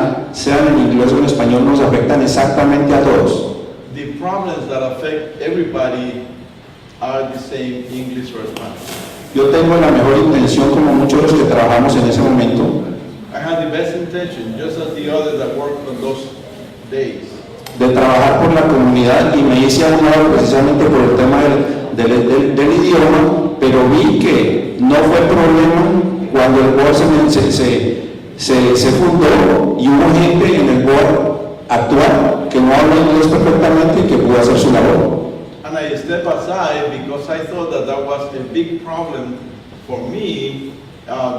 comunidad, sean en inglés o en español, nos afectan exactamente a todos. The problems that affect everybody are the same, English or Spanish. Yo tengo la mejor intención, como muchos de los que trabajamos en ese momento, I had the best intention, just as the others that worked on those days. de trabajar por la comunidad, y me hice a un lado precisamente por el tema del idioma, pero vi que no fue problema cuando el board se fundó y hubo gente en el board actual que no habla inglés perfectamente y que pudo hacer su labor. And I stepped aside because I thought that that was a big problem for me,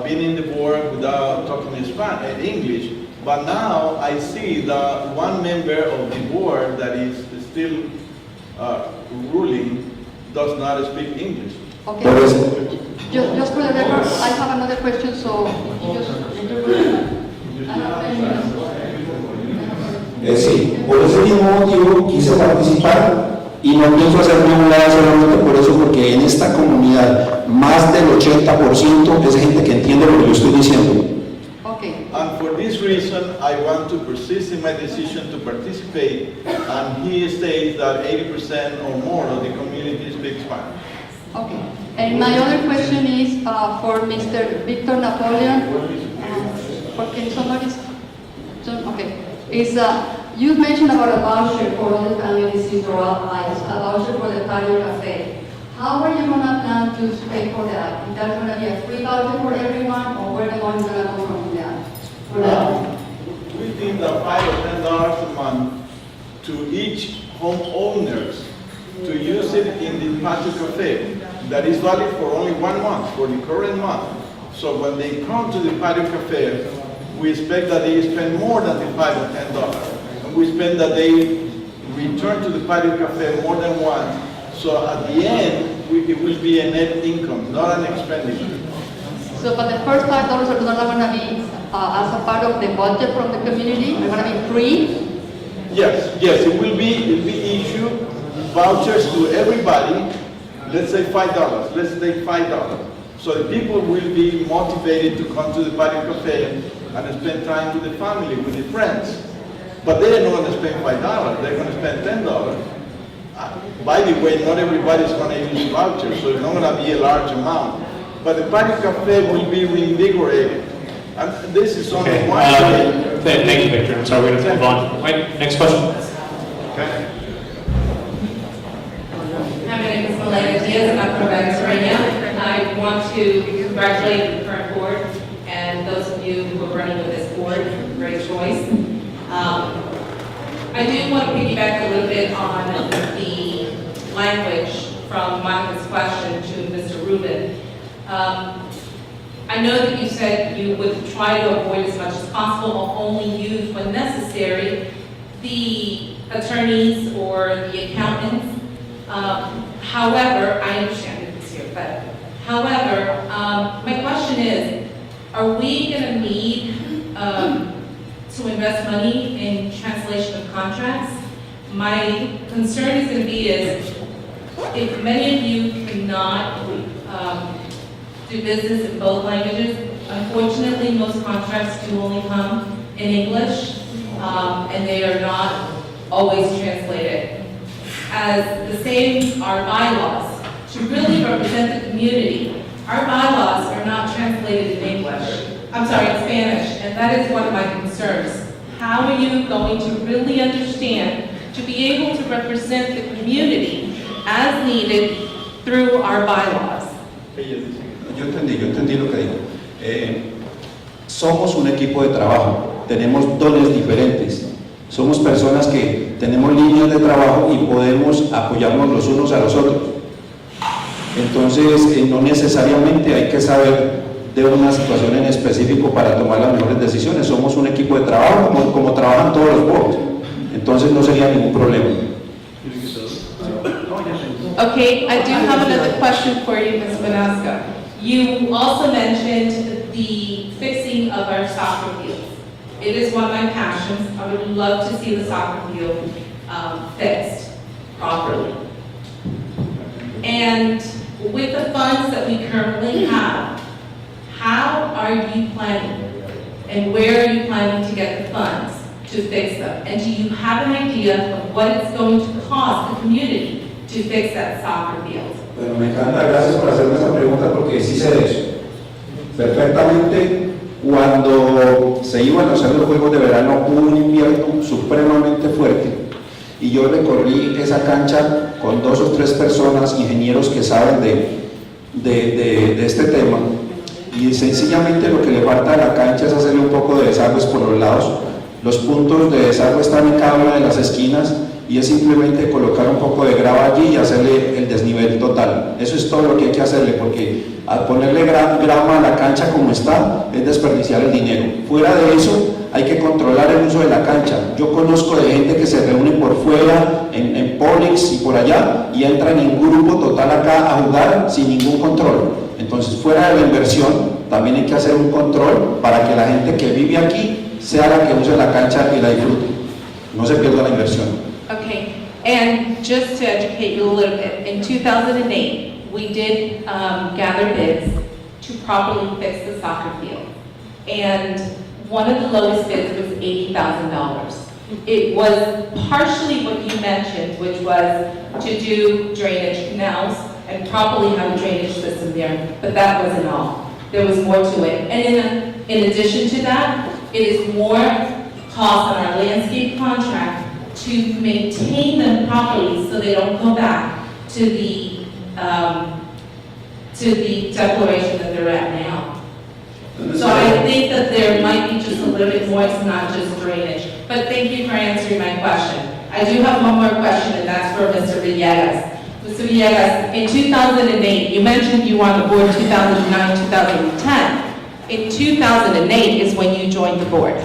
being in the board without talking English. But now I see that one member of the board that is still ruling does not speak English. Okay. Entonces, Just for the record, I have another question, so sí, por ese mismo motivo quise participar y no pienso hacerme un lado solamente por eso, porque en esta comunidad más del 80% es gente que entiende lo que yo estoy diciendo. Okay. And for this reason, I want to persist in my decision to participate, and he states that 80% or more of the community speaks Spanish. Okay. And my other question is for Mr. Victor Napoleon. Can somebody? Okay. You mentioned about a voucher for all the families in Doral, a voucher for the patio cafe. How are you going to plan to pay for that? Is that going to be a free voucher for everyone, or where the money is going to go from that? We think that $5 or $10 a month to each homeowners to use it in the patio cafe. That is valid for only 1 month, for the current month. So when they come to the patio cafe, we expect that they spend more than the $5 or $10. And we expect that they return to the patio cafe more than once. So at the end, it will be a net income, not an expenditure. So, but the first $5 are not going to be as a part of the budget from the community? They're going to be free? Yes, it will be issued vouchers to everybody. Let's say $5. Let's take $5. So the people will be motivated to come to the patio cafe and spend time with the family, with the friends. But they're not going to spend $5. They're going to spend $10. By the way, not everybody's going to use vouchers, so it's not going to be a large amount. But the patio cafe will be reinvigorated. And this is only one way. Thank you, Victor. I'm sorry, we're going to move on. Right, next question. Okay. Hi, my name is Malena Diaz. I'm from Pennsylvania. I want to congratulate the current board and those of you who are running with this board. Great choice. I do want to piggyback a little bit on the language from Monica's question to Mr. Rubin. I know that you said you would try to avoid as much as possible or only use when necessary the attorneys or the accountants. However, I understand it's here, but however, my question is, are we going to need to invest money in translation of contracts? My concern is going to be if many of you cannot do business in both languages, unfortunately most contracts do only come in English and they are not always translated. As the same are bylaws. To really represent the community, our bylaws are not translated in English. I'm sorry, in Spanish, and that is one of my concerns. How are you going to really understand to be able to represent the community as needed through our bylaws? Yo entendí lo que dijo. Somos un equipo de trabajo, tenemos dones diferentes. Somos personas que tenemos líneas de trabajo y podemos apoyarnos los unos a los otros. Entonces, no necesariamente hay que saber de una situación en específico para tomar las mejores decisiones. Somos un equipo de trabajo, como trabajan todos los boards. Entonces, no sería ningún problema. Okay, I do have another question for you, Ms. Banasca. You also mentioned the fixing of our soccer fields. It is one of my passions. I would love to see the soccer field fixed properly. And with the funds that we currently have, how are you planning And where are you planning to get the funds to fix them? And do you have an idea of what it's going to cost the community to fix that soccer field? Bueno, me encanta, gracias por hacerme esa pregunta porque sí sé de eso. Perfectamente, cuando se iban a hacer los Juegos de Verano hubo un invierno supremamente fuerte y yo recorrí esa cancha con 2 o 3 personas, ingenieros que saben de este tema, y sencillamente lo que le falta a la cancha es hacerle un poco de desagües por los lados. Los puntos de desagüe están en cada una de las esquinas y es simplemente colocar un poco de grava allí y hacerle el desnivel total. Eso es todo lo que hay que hacerle, porque al ponerle grama a la cancha como está es desperdiciar el dinero. Fuera de eso hay que controlar el uso de la cancha. Yo conozco de gente que se reúne por fuera, en Polix y por allá, y entran en grupo total acá a jugar sin ningún control. Entonces, fuera de la inversión también hay que hacer un control para que la gente que vive aquí sea la que use la cancha y la disfrute. No se pierda la inversión. Okay, and just to educate you a little bit, in 2008, we did gather bids to properly fix the soccer field. And one of the lowest bids was $80,000. It was partially what you mentioned, which was to do drainage canals and properly have a drainage system there, but that wasn't all. There was more to it. And in addition to that, it is more cost on our landscape contract to maintain them properly so they don't go back to the declaration that they're at now. So I think that there might be just a little bit more, it's not just drainage. But thank you for answering my question. I do have one more question, and that's for Mr. Villegas. Mr. Villegas, in 2008, you mentioned you were on the board 2009, 2010. In 2008 is when you joined the board.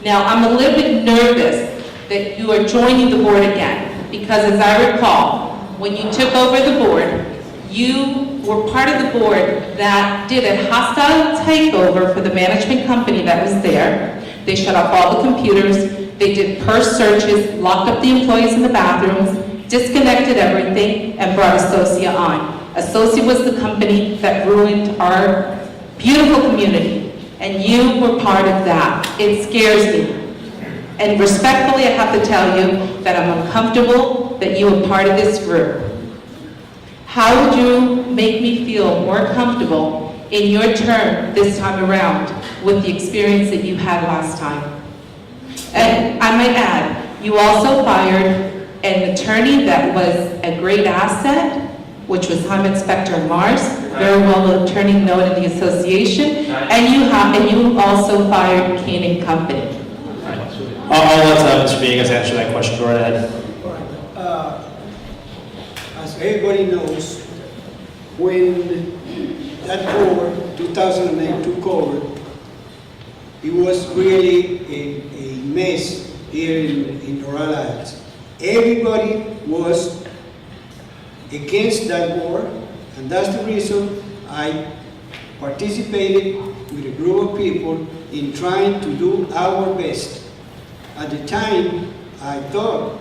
Now, I'm a little bit nervous that you are joining the board again, because as I recall, when you took over the board, you were part of the board that did a hostile takeover for the management company that was there. They shut off all the computers, they did purse searches, locked up the employees in the bathrooms, disconnected everything, and brought Associa on. Associa was the company that ruined our beautiful community, and you were part of that. It scares me. And respectfully, I have to tell you that I'm uncomfortable that you were part of this group. How would you make me feel more comfortable in your term this time around with the experience that you had last time? And I might add, you also fired an attorney that was a great asset, which was Home Inspector Mars, very well attorney known in the association, and you also fired Kane & Company. I'll let Mr. Villegas answer that question. Go right ahead. As everybody knows, when that board, 2008, took over, it was really a mess here in Doral. Everybody was against that board, and that's the reason I participated with a group of people in trying to do our best. At the time, I thought,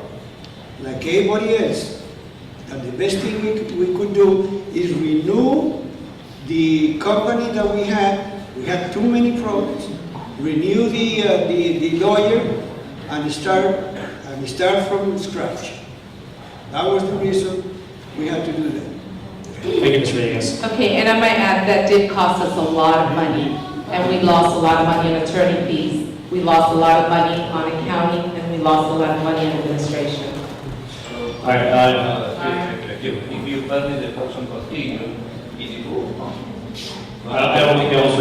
like everybody else, that the best thing we could do is renew the company that we had. We had too many problems. Renew the lawyer and start from scratch. That was the reason we had to do that. Thank you, Mr. Villegas. Okay, and I might add, that did cost us a lot of money, and we lost a lot of money in attorney fees. We lost a lot of money on accounting, and we lost a lot of money in administration. All right, If you permit the person continue, it will. I don't think there was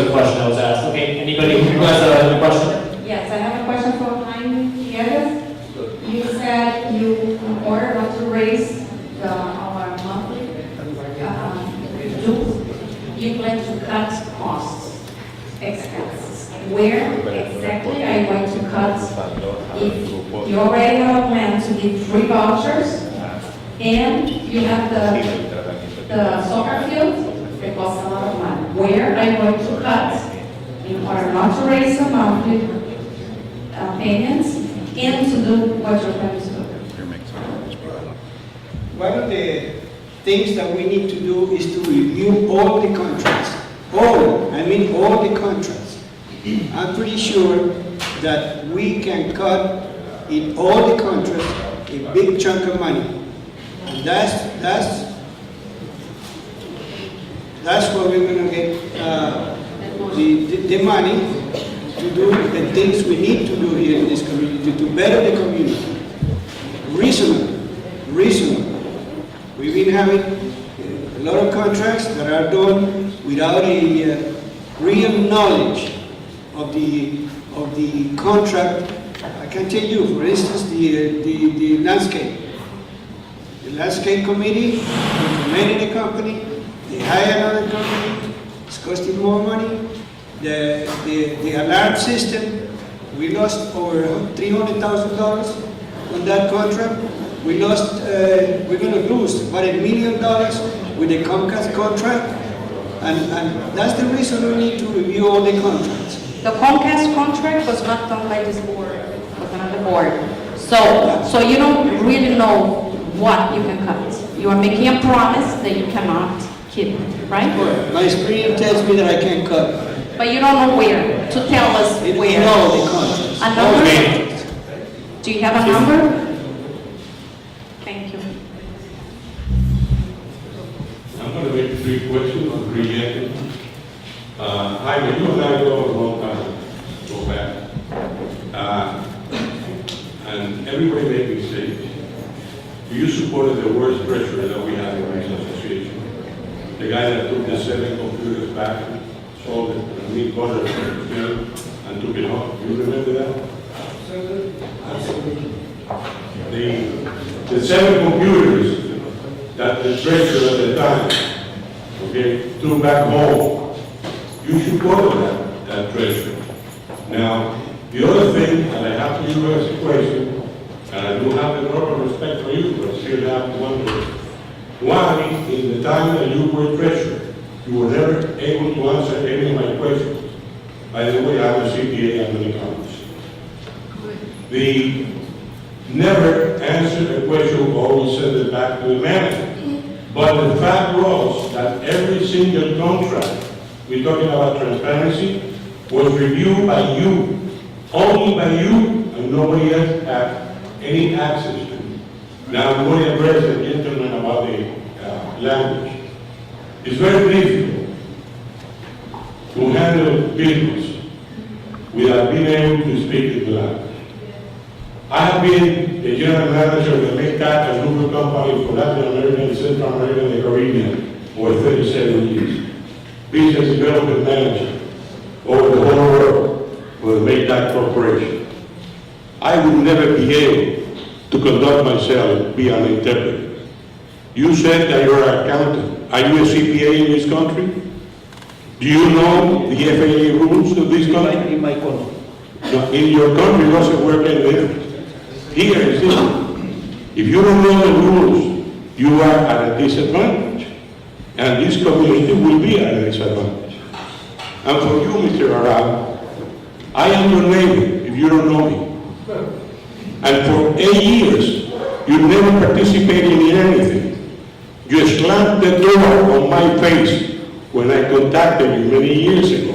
a question that was asked. Okay, anybody who has a question? Yes, I have a question for Jaime Villegas. You said you, in order not to raise our monthly dues, you plan to cut costs, expenses. Where exactly are you going to cut? If you already have a plan to give free vouchers, and you have the soccer field, it costs a lot of money. Where are you going to cut in order not to raise the monthly payments and to do what you're going to do? One of the things that we need to do is to review all the contracts I mean all the contracts. I'm pretty sure that we can cut in all the contracts a big chunk of money. And that's where we're gonna get the money to do the things we need to do here in this community, to better the community. Reasonable. We've been having a lot of contracts that are done without a real knowledge of the contract. I can tell you, for instance, the landscape. The landscape committee recommended a company, they hired another company, it's costing more money. The alarm system, we lost over $300,000 on that contract. We're going to lose about $1 million with the Comcast contract, and that's the reason we need to review all the contracts. The Comcast contract was not done by this board, it was another board. So you don't really know what you can cut. You are making a promise that you cannot keep, right? My experience tells me that I can cut. But you don't know where, to tell us where. In all the contracts. A number? Do you have a number? Thank you. I'm going to make 3 questions on 3 years. Jaime, you and I go a long time, go back. And everybody made mistakes. You supported the worst treasurer that we had in this association. The guy that took the 7 computers back, sold it, and we bought it, and took it home. You remember that? The 7 computers that the treasurer at the time, okay, took back home. You supported that treasurer. Now, the other thing, and I have to use as a question, and I do have a lot of respect for you, but I still have to wonder, why in the time that you were treasurer, you were never able to answer any of my questions? By the way, I'm a CPA, I'm an economist. They never answered a question, always send it back to the manager. But the fact was that every single contract, we're talking about transparency, was reviewed by you, only by you, and nobody else had any access to it. Now I'm going to address the gentleman about the language. It's very difficult to handle business without being able to speak the language. I have been the general manager of the Make That and Uber company for Latin America, Central America, and the Caribbean for 37 years. Business development manager over the whole world for the Make That Corporation. I would never be able to conduct myself, be an interpreter. You said that you're an accountant. Are you a CPA in this country? Do you know the FAA rules of this country? In my country. No, in your country, it doesn't work any different. Here is different. If you don't know the rules, you are at a disadvantage. And this community will be at a disadvantage. And for you, Mr. Doral, I am your neighbor if you don't know me. And for 8 years, you never participated in anything. You slammed the door on my face when I contacted you many years ago.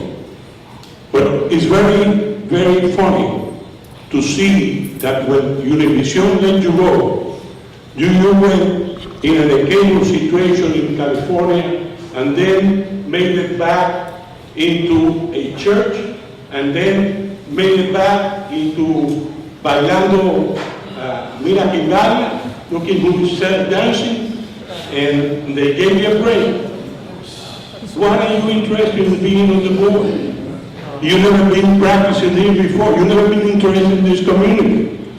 But it's very, very funny to see that when Univision let you go, you went in an decaying situation in California and then made it back into a church and then made it back into Bailando Mira Quingala, looking who said dancing, and they gave you a break. Why are you interested in being on the board? You've never been practicing this before. You've never been interested in this community.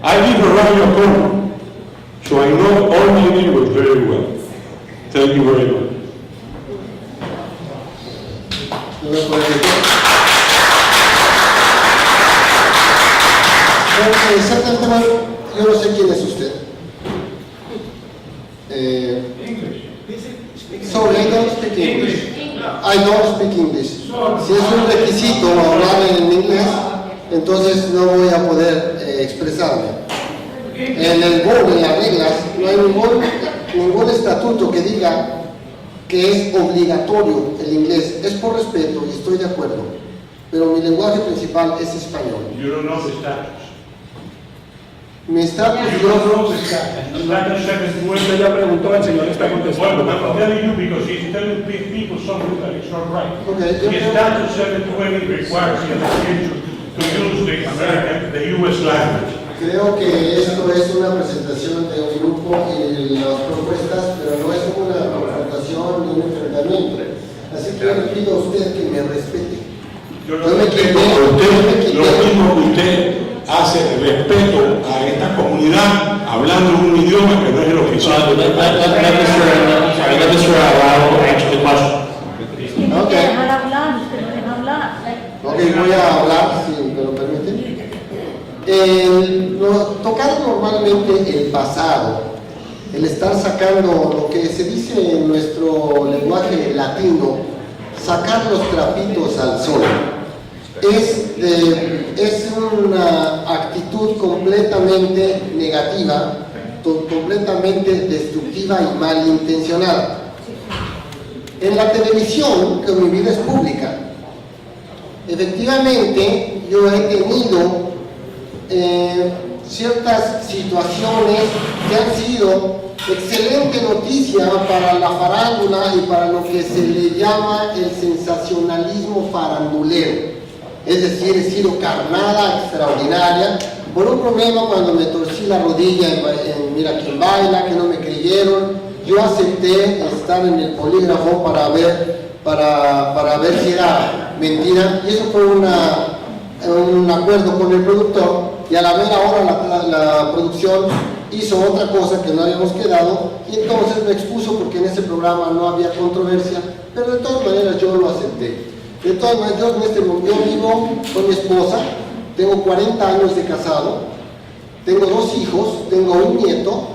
I live around your corner, so I know all my neighbors very well. Thank you very much. Exactamente, yo no sé quién es usted. Sorry, I don't speak English. I don't speak English. Si es un requisito hablar en inglés, entonces no voy a poder expresarme. En el board, en las reglas, no hay ningún estatuto que diga que que es obligatorio el inglés. Es por respeto y estoy de acuerdo, pero mi lenguaje principal es español. You don't know the status. Mi estatus, You don't know the status. Status 7 Usted ya preguntó, el señor está contestando. Well, I'm telling you because he's telling people something that is not right. Okay, The Statute 720 requires the education to use the U.S. language. creo que esto es una presentación de un grupo y las propuestas, pero no es una confrontación ni un enfrentamiento. Así que le pido a usted que me respete. Yo no respeto a usted, lo mismo que usted hace respeto a esta comunidad hablando un idioma que no es el oficial. Let Mr. Doral answer the question. Ok. Ok, voy a hablar, si me lo permite. Tocar normalmente el pasado, el estar sacando lo que se dice en nuestro lenguaje latino, sacar los trapitos al sol, es una actitud completamente negativa, completamente destructiva y malintencionada. En la televisión, que mi vida es pública, efectivamente yo he tenido ciertas situaciones que han sido excelente noticia para la farándula y para lo que se le llama el sensacionalismo farandulero. Es decir, he sido carnada extraordinaria por un problema cuando me torcí la rodilla en Mira quién baila, que no me creyeron. Yo acepté estar en el polígrafo para ver si era mentira, y eso fue un acuerdo con el productor, y a la mera hora la producción hizo otra cosa que no habíamos quedado, y entonces me expuso porque en ese programa no había controversia, pero de todas maneras yo lo acepté. De todas maneras, yo vivo con mi esposa, tengo 40 años de casado, tengo 2 hijos, tengo un nieto,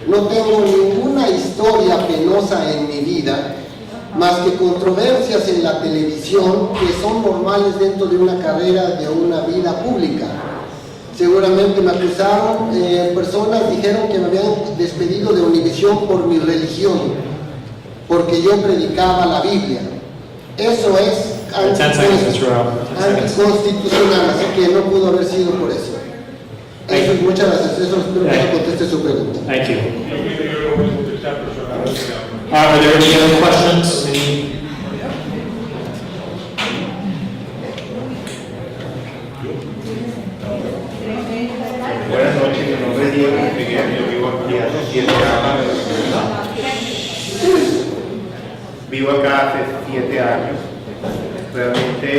no tengo ninguna historia penosa en mi vida, más que controversias en la televisión que son normales dentro de una carrera, de una vida pública. Seguramente me acusaron, personas dijeron que me habían despedido de Univisión por mi religión, porque yo predicaba la Biblia. Eso es anticonstitucional, así que no pudo haber sido por eso. Eso es, muchas gracias, eso espero que me conteste su pregunta. Thank you. Are there any other questions? Buenas noches, mi nombre es Diego Miguel, yo vivo aquí hace 7 años. Vivo acá hace 7 años. Realmente,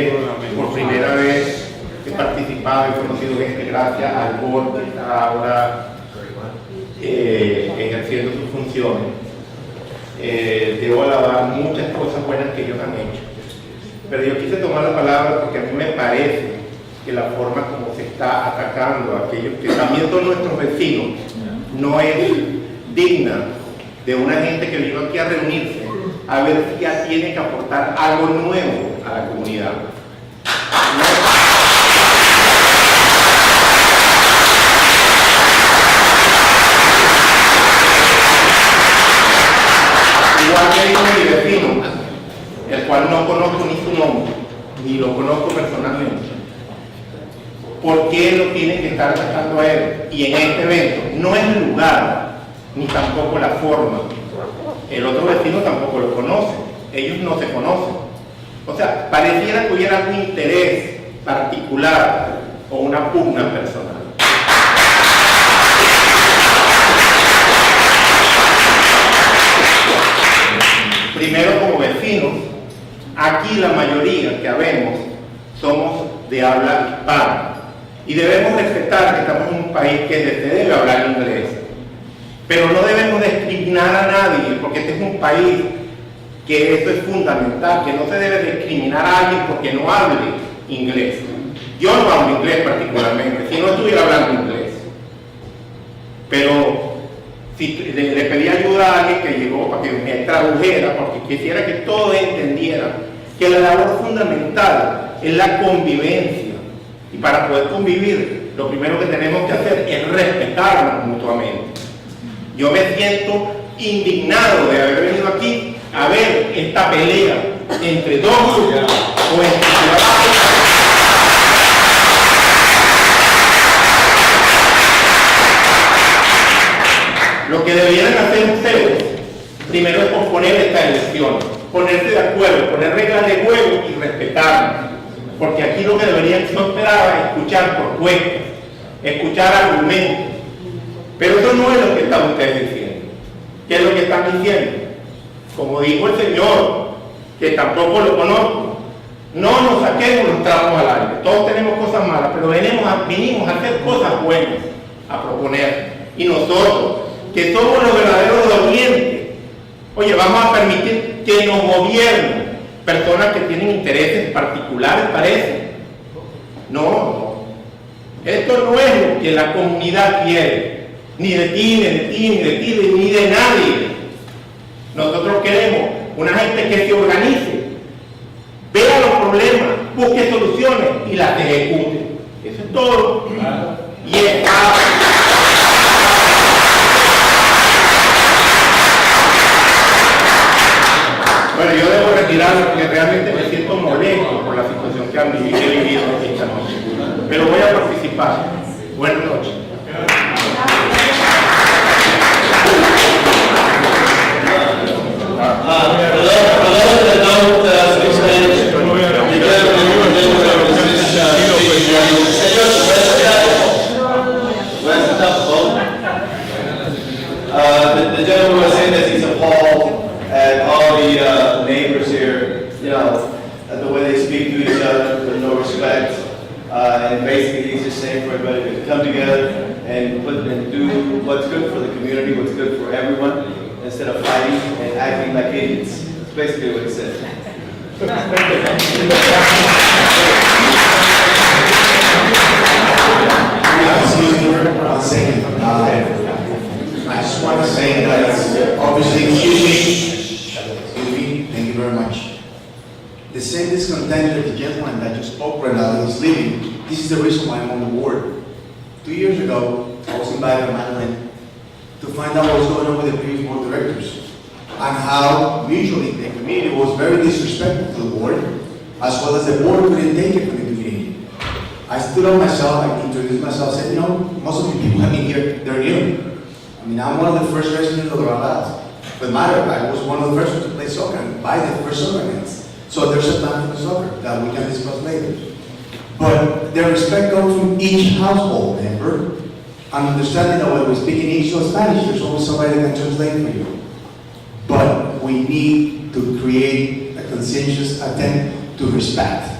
por primera vez he participado y conocido gente gracias al board que está ahora ejerciendo sus funciones. Debo alabar muchas cosas buenas que ellos han hecho. Pero yo quise tomar la palabra porque a mí me parece que la forma como se está atacando a aquellos que también son nuestros vecinos no es digna de una gente que vino aquí a reunirse a ver si ya tiene que aportar algo nuevo a la comunidad. Igual que dijo mi vecino, el cual no conozco ni su nombre, ni lo conozco personalmente. ¿Por qué lo tienen que estar atacando a él? Y en este evento no es el lugar, ni tampoco la forma. El otro vecino tampoco lo conoce, ellos no se conocen. O sea, pareciera que hubiera algún interés particular o una pugna personal. Primero, como vecinos, aquí la mayoría que habemos somos de habla hispana y debemos respetar que estamos en un país que se debe hablar inglés, pero no debemos discriminar a nadie, porque este es un país que esto es fundamental, que no se debe discriminar a alguien porque no hable inglés. Yo no hablo inglés particularmente, si no estuviera hablando inglés, pero si le pedí ayuda a alguien que llegó para que me tradujera, porque quisiera que todos entendieran que la labor fundamental es la convivencia, y para poder convivir lo primero que tenemos que hacer es respetarnos mutuamente. Yo me siento indignado de haber venido aquí haber esta pelea entre dos grupos o entre ciudadanos. Lo que deberían hacer ustedes, primero es posponer esta elección, ponerse de acuerdo, poner reglas de juego y respetarlas. Porque aquí lo que deberían esperar es escuchar propuestas, escuchar argumentos. Pero eso no es lo que están ustedes diciendo. ¿Qué es lo que están diciendo? Como dijo el señor, que tampoco lo conozco, no nos saquemos los trapos al aire. Todos tenemos cosas malas, pero vinimos a hacer cosas buenas, a proponer. Y nosotros, que somos los verdaderos dolientes, oye, vamos a permitir que nos gobiernen personas que tienen intereses particulares, parece. No, esto no es lo que la comunidad quiere, ni de ti, ni de ti, ni de ti, ni de nadie. Nosotros queremos una gente que se organice, vea los problemas, busque soluciones y las ejecute. Eso es todo. Y es bueno, yo debo retirarme porque realmente me siento molesto por la situación que he vivido esta noche. Pero voy a participar. Buenas noches. The gentleman was saying that he's appalled at all the neighbors here, you know, at the way they speak to each other with no respect. And basically he's just saying for everybody to come together and do what's good for the community, what's good for everyone, instead of fighting and acting like idiots. That's basically what he said. I just want to say that, obviously, excuse me, thank you very much. The same discontent that the gentleman that just spoke right now is leaving, this is the reason why I'm on the board. 2 years ago, I was invited to Madeline to find out what was going on with the previous board of directors and how mutually the community was very disrespectful to the board, as well as the board couldn't take it from the community. I stood up myself, I introduced myself, said, you know, most of the people coming here, they're new. I mean, I'm one of the first residents of Doral. But matter of fact, I was one of the first ones to play soccer and buy the first soccer nets. So there's a plan for the soccer that we can discuss later. But the respect comes from each household member, and understanding that when we speak in English or Spanish, there's always somebody that can translate for you. But we need to create a conscientious attempt to respect.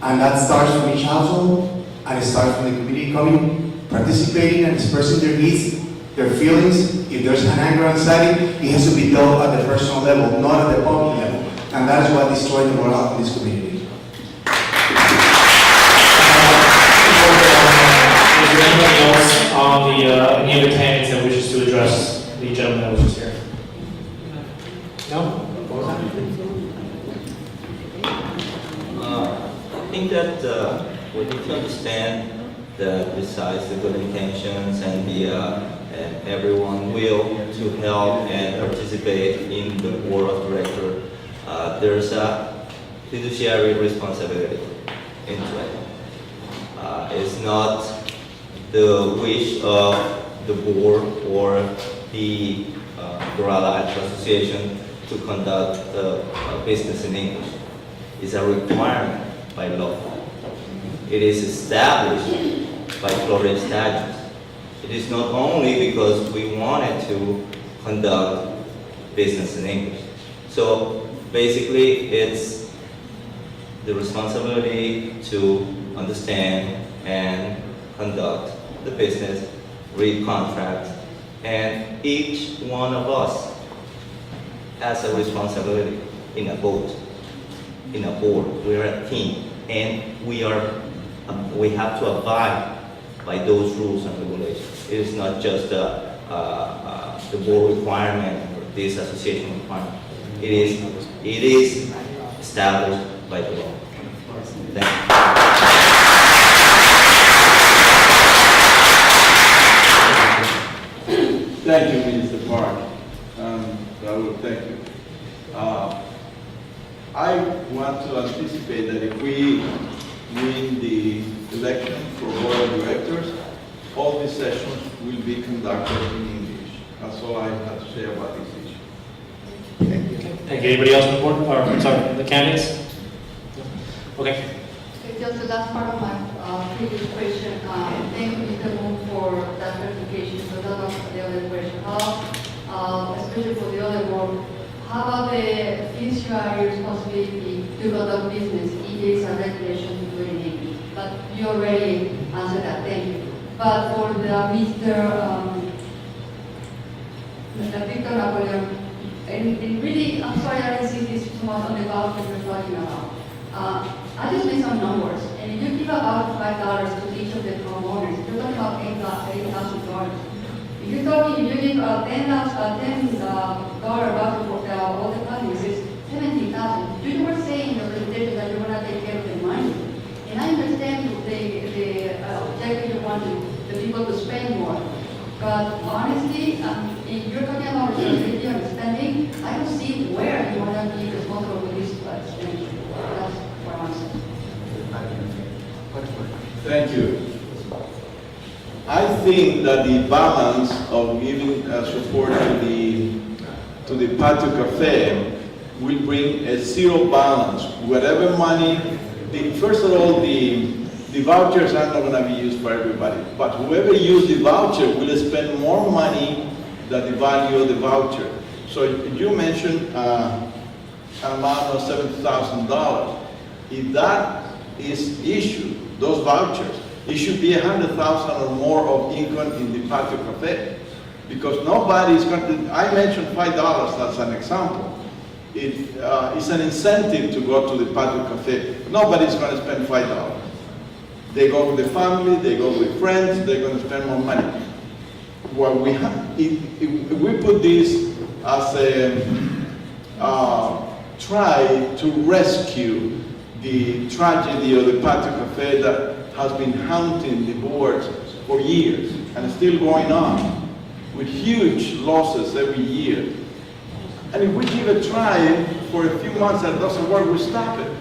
And that starts from each household, and it starts from the community coming, participating and expressing their needs, their feelings. If there's an anger and anxiety, it has to be dealt at the personal level, not at the public level. And that is what destroyed the morale of this community. Is there anybody else on the any other candidates that wishes to address the gentleman that was just here? No? I think that we need to understand that besides the good intentions and and everyone will to help and participate in the board of directors, there's a fiduciary responsibility into it. It's not the wish of the board or the Doral Association to conduct business in English. It's a requirement by law. It is established by Florida statutes. It is not only because we wanted to conduct business in English. So basically, it's the responsibility to understand and conduct the business, read contracts, and each one of us has a responsibility in a vote, in a board. We're a team, and we have to abide by those rules and regulations. It is not just the board requirement or this association requirement. It is established by the law. Thank you. Thank you, Minister Park. Raul, thank you. conducted in English. That's all I have to say about this issue. Thank you. Anybody else on the board? Or, I'm sorry, the candidates? Okay. Just the last part of my previous question. Thank you, Mr. Moon, for that clarification. So that was the other question. How, especially for the other work, how about the fiduciary responsibility to conduct business if there is a regulation to do it in English? But you already answered that. Thank you. But for the Mr. Victor Napoleon, and really, I'm sorry I didn't see this too much on the voucher you're talking about. I just made some numbers, and if you give about $5 to each of the homeowners, you're talking about $8,000. If you give $10 voucher for all the families, it's $17,000. You were saying in your presentation that you're going to take care of the money, and I understand the objective you want the people to spend more. But honestly, if you're talking about responsibility and spending, I don't see where you want to be responsible for this expenditure. That's what I'm saying. Thank you. I think that the balance of giving support to the Patio Cafe will bring a zero balance. Whatever money, first of all, the vouchers are not going to be used for everybody, but whoever uses the voucher will spend more money than the value of the voucher. So you mentioned an amount of $70,000. If that is issued, those vouchers, it should be $100,000 or more of income in the Patio Cafe, because nobody is going to. I mentioned $5 as an example. It's an incentive to go to the Patio Cafe. Nobody's going to spend $5. They go with the family, they go with friends, they're going to spend more money. What we have, if we put this as a try to rescue the tragedy of the Patio Cafe that has been haunting the boards for years and still going on with huge losses every year. And if we give a try for a few months and it doesn't work, we stop it.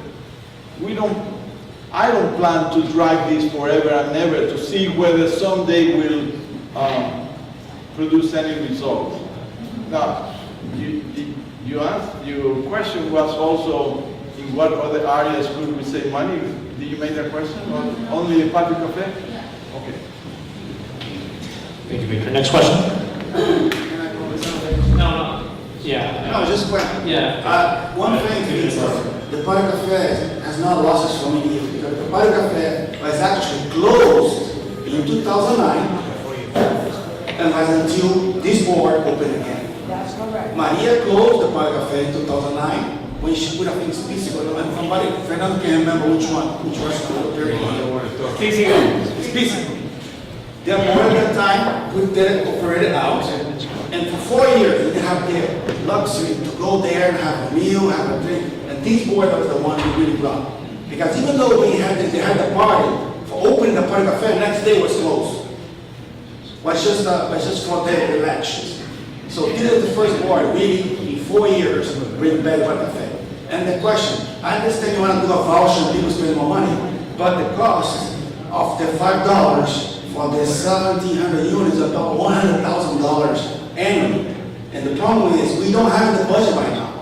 I don't plan to drag this forever and ever to see whether someday we'll produce any results. Now, your question was also in what other areas could we save money? Did you make that question? Or only a Patio Cafe? Yeah. Okay. Thank you, Victor. Next question? No. Yeah. No, just quick. Yeah. One thing to be the Patio Cafe has not lost so many years because the Patio Cafe was actually closed in 2009 and was until this board opened again. That's correct. Maria closed the Patio Cafe in 2009 when she put up in Spicico. Somebody, Fernando can remember which restaurant period. Spicico. Then more than time, we did operate it out. And for 4 years, we didn't have the luxury to go there and have a meal, have a drink. And this board was the one who really brought. Because even though they had the party for opening the Patio Cafe, the next day was closed. Was just for the elections. So this is the first board really in 4 years bring back Patio Cafe. And the question, I understand you want to do a voucher and people spend more money, but the cost of the $5 for the 1,700 units is about $100,000 annually. And the problem is we don't have the budget right now.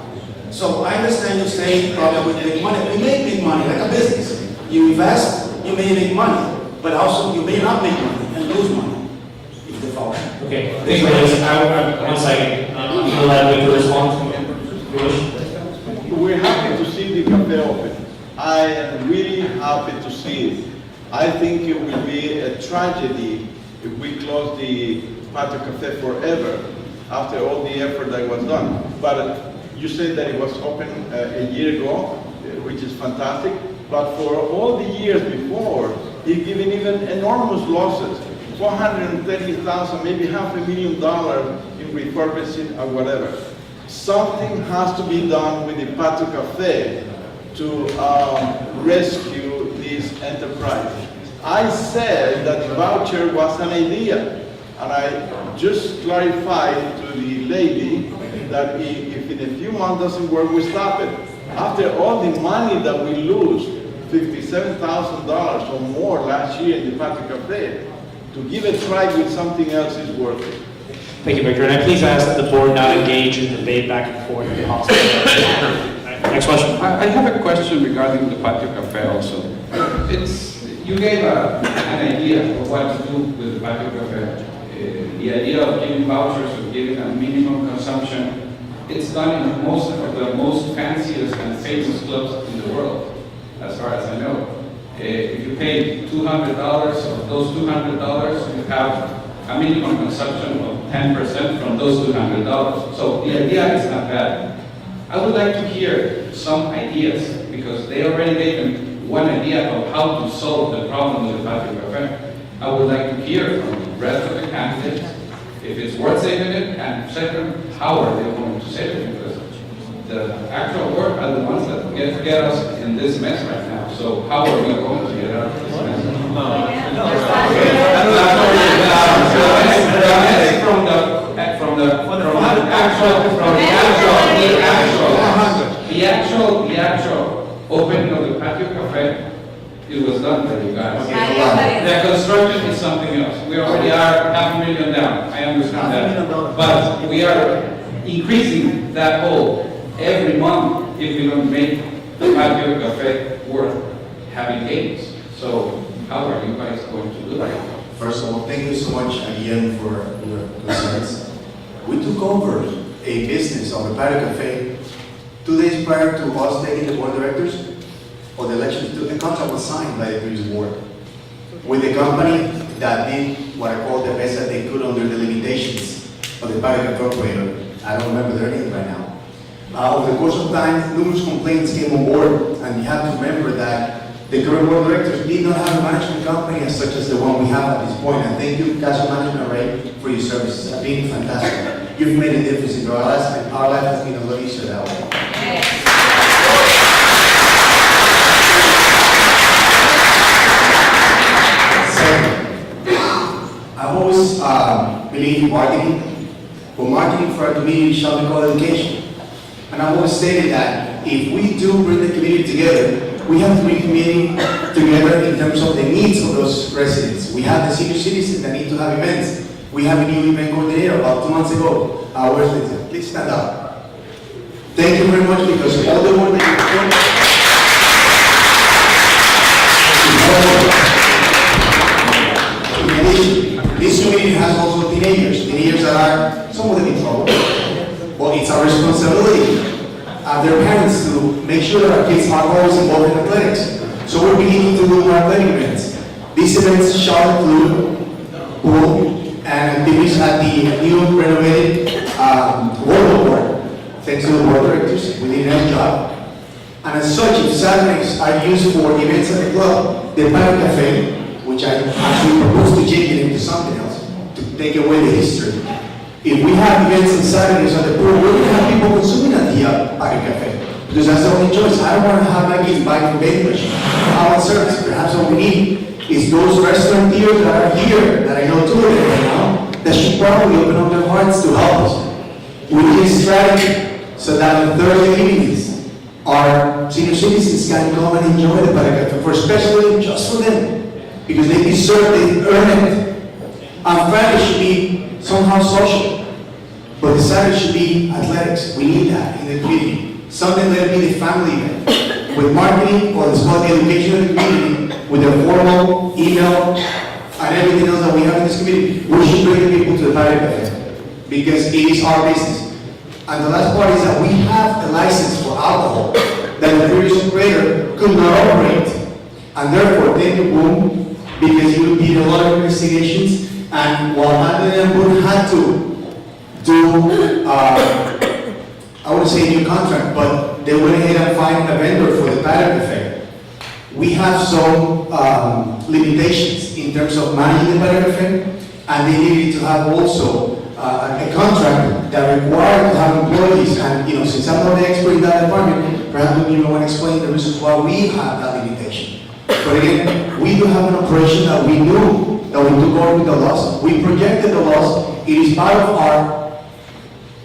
So I understand you say probably we make money. We may make money like a business. You invest, you may make money, but also you may not make money and lose money if the voucher. Okay, thank you. One second. I'm going to allow you to respond. We're happy to see the cafe open. I am really happy to see it. I think it will be a tragedy if we close the Patio Cafe forever after all the effort that was done. But you said that it was open a year ago, which is fantastic. But for all the years before, it's given even enormous losses. $430,000, maybe $500,000 in refurbishing or whatever. Something has to be done with the Patio Cafe to rescue this enterprise. I said that the voucher was an idea, and I just clarified to the lady that if in a few months doesn't work, we stop it. After all the money that we lose, $57,000 or more last year in the Parte Cafe, to give a try with something else is worth it. Thank you, Victor. And I please ask that the board not engage in debate back and forth if possible. Next question. I have a question regarding the patio cafe also. You gave an idea of what to do with the patio cafe. The idea of giving vouchers, of giving a minimum consumption, it's done in most of the most fanciest and famous clubs in the world, as far as I know. If you pay $200, of those $200, you have a minimum consumption of 10% from those $200. So the idea is not bad. I would like to hear some ideas, because they already gave them one idea of how to solve the problem with the patio cafe. I would like to hear from the rest of the candidates if it's worth saving it, and second, how are they going to save it? Because the actual work are the ones that get us in this mess right now. So how are we going to get out of this mess? The actual opening of the patio cafe, it was done for you guys. The construction is something else. We already are $500,000 down. I understand that. But we are increasing that hole every month if we don't make the patio cafe worth having games. So how are you guys going to do that? First of all, thank you so much again for your concerns. We took over a business of a patio cafe 2 days prior to us taking the board of directors or the elections. The contract was signed by the previous board with a company that did what I call the best that they could under the limitations of the patio cafe operator. I don't remember their name right now. Over the course of time, numerous complaints came on board, and you have to remember that the current board of directors did not have a management company as such as the one we have at this point. And thank you, Castle Management Array, for your services. It's been fantastic. You've made a difference in our lives, and our life has been a lot easier that way. Second, I've always believed in marketing, but marketing for our community shall be called education. And I've always stated that if we do bring the community together, we have to bring community together in terms of the needs of those residents. We have the senior citizens that need to have events. We have a new event coordinator about 2 months ago. Where's Lisa? Please stand up. Thank you very much, because all the work that you've done. In addition, this community has also teenagers that are some of them in trouble. But it's our responsibility their parents to make sure that our kids are always involved in athletics. So we're beginning to do more athletic events. These events shall include pool and activities at the new renovated volleyball court. Thanks to the board of directors, we did a nice job. And as such, if Saturdays are used for events at the club, the Patio Cafe, which I actually proposed to change it into something else, to take away the history. If we have events on Saturdays at the pool, we're going to have people consuming at the Patio Cafe. Because that's the only choice. I don't want to have my kids buy from vending machine. I want service. Perhaps what we need is those restaurateurs that are here, that I know two of them right now, that should probably open up their hearts to help us. We need a strategy so that on Thursday evenings, our senior citizens can come and enjoy the Patio Cafe, for especially just for them. Because they deserve it, they earn it. And Friday should be somehow social. But the Saturday should be athletics. We need that in the community. Something that will be the family event. With marketing, or it's called the education of the community, with the formal email and everything else that we have in this community. We should bring the people to the Patio Cafe. Because it is our business. And the last part is that we have a license for alcohol that the previous operator could not operate. And therefore, then boom, because you did a lot of investigations, and while Madeline and Boone had to do, I wouldn't say a new contract, but they went ahead and found a vendor for the Patio Cafe. We have some limitations in terms of managing the Patio Cafe, and they needed to have also a contract that required to have employees. And since I'm not the expert in that department, perhaps you want to explain the reasons why we have that limitation. But again, we do have an operation that we knew that we took over with the loss. We projected the loss. It is part of our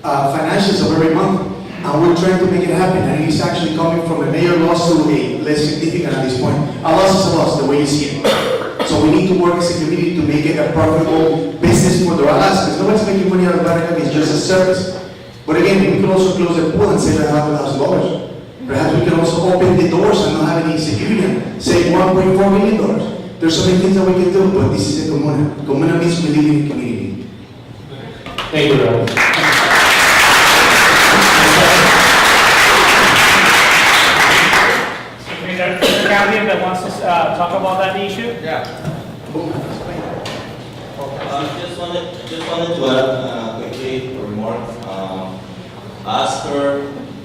financials of every month, and we're trying to make it happen. And it is actually coming from a major loss to a less significant at this point. A loss is a loss, the way you see it. So we we need to work as a community to make it a profitable business for Doral, because nobody's making money out of Barricade, it's just a service. But again, we can also close the pool and save $100,000. Perhaps we can also open the doors and not have any security, save $1.4 million. There's so many things that we can do, but this is a comuna. Comuna means we live in a community. Thank you, Doral. Is there a candidate that wants to talk about that issue? Yeah. Just wanted to add quickly a remark. As per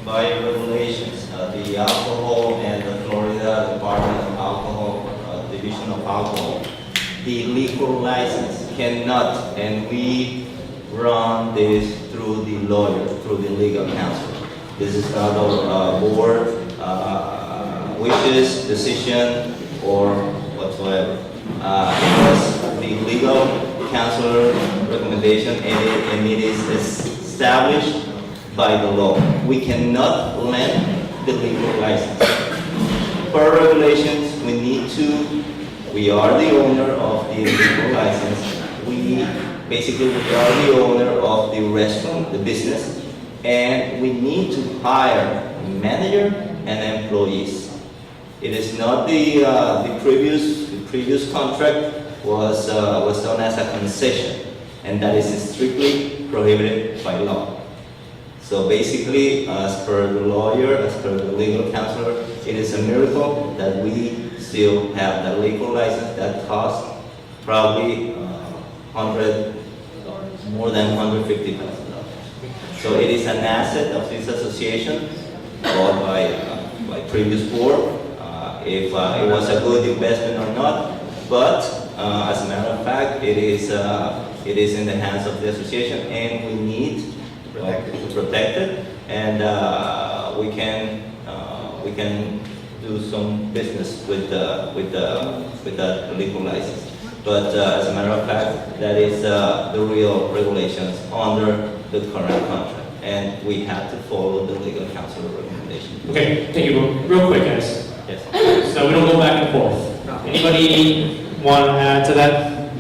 by regulations, the alcohol and the Florida Department of Alcohol, Division of Alcohol, the liquor license cannot, and we run this through the lawyer, through the legal counsel. This is not a board wishes, decision, or whatsoever. It was the legal counselor recommendation, and it is established by the law. We cannot lend the legal license. Per regulations, we are the owner of the legal license. We are the owner of the restaurant, the business, and we need to hire a manager and employees. It is not the previous contract was done as a concession, and that is strictly prohibited by law. So basically, as per the lawyer, as per the legal counselor, it is a miracle that we still have that legal license that costs probably more than $150,000. So it is an asset of this association bought by previous board. If it was a good investment or not, but as a matter of fact, it is in the hands of the association, and we need to protect it, and we can do some business with the legal license. But as a matter of fact, that is the real regulations under the current contract, and we have to follow the legal counsel recommendation. Okay, thank you. Real quick, guys. Yes. So we don't go back and forth. Anybody want to add to that?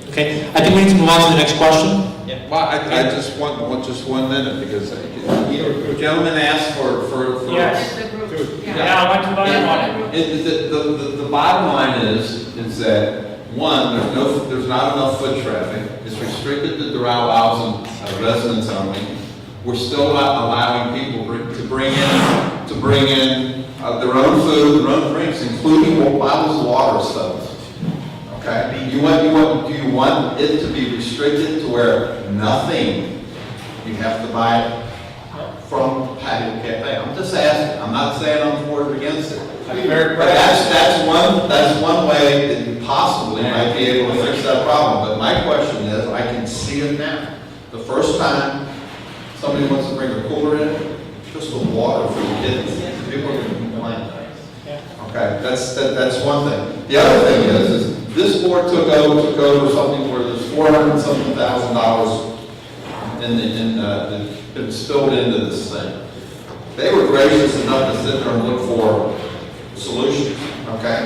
Okay, I think we need to move on to the next question. Yeah. Well, I just want just 1 minute, because the gentleman asked for. Yes. Yeah, I want to learn about it. The bottom line is that, one, there's not enough foot traffic. It's restricted to Doral residents only. We're still not allowing people to bring in their own food, their own drinks, including bottles of water stuff. Okay? Do you want it to be restricted to where nothing you have to buy from Patio Cafe? I'm just asking. I'm not saying I'm for or against it. But that's one way that you possibly might be able to fix that problem. But my question is, I can see it now. The first time somebody wants to bring a cooler in, just with water for the kids, people are going to complain. Okay, that's one thing. The other thing is this board took over something where there's $400-something thousand been spilled into this thing. They were gracious enough to sit there and look for solutions. Okay,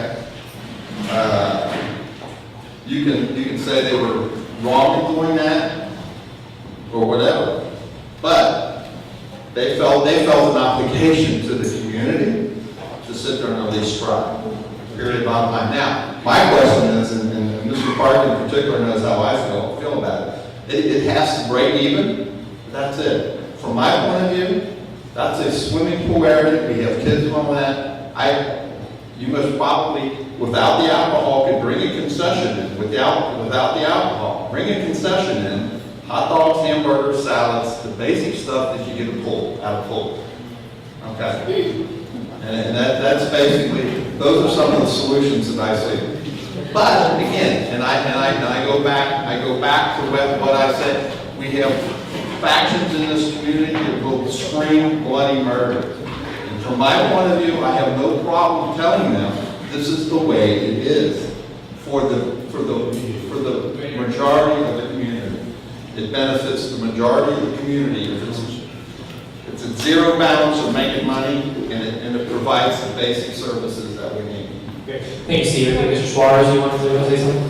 you can say they were wrong in doing that or whatever, but they felt an obligation to the community to sit there and at least try. Period, bottom line. Now, my question is, and Mr. Parte in particular knows how I feel about it. It has to break even. That's it. From my point of view, that's a swimming pool area. We have kids and all that. You must probably, without the alcohol, could bring a concession in. Without the alcohol, bring a concession in. Hot dogs, hamburgers, salads, the basic stuff that you get out of pool. Okay? And that's basically, those are some of the solutions that I see. But again, and I go back to what I said. We have factions in this community that will scream bloody murder. And from my point of view, I have no problem telling them this is the way it is for the majority of the community. It benefits the majority of the community. It's a zero balance of making money, and it provides the basic services that we need. Okay. Thank you, Steve. I think Mr. Suarez, you wanted to say something?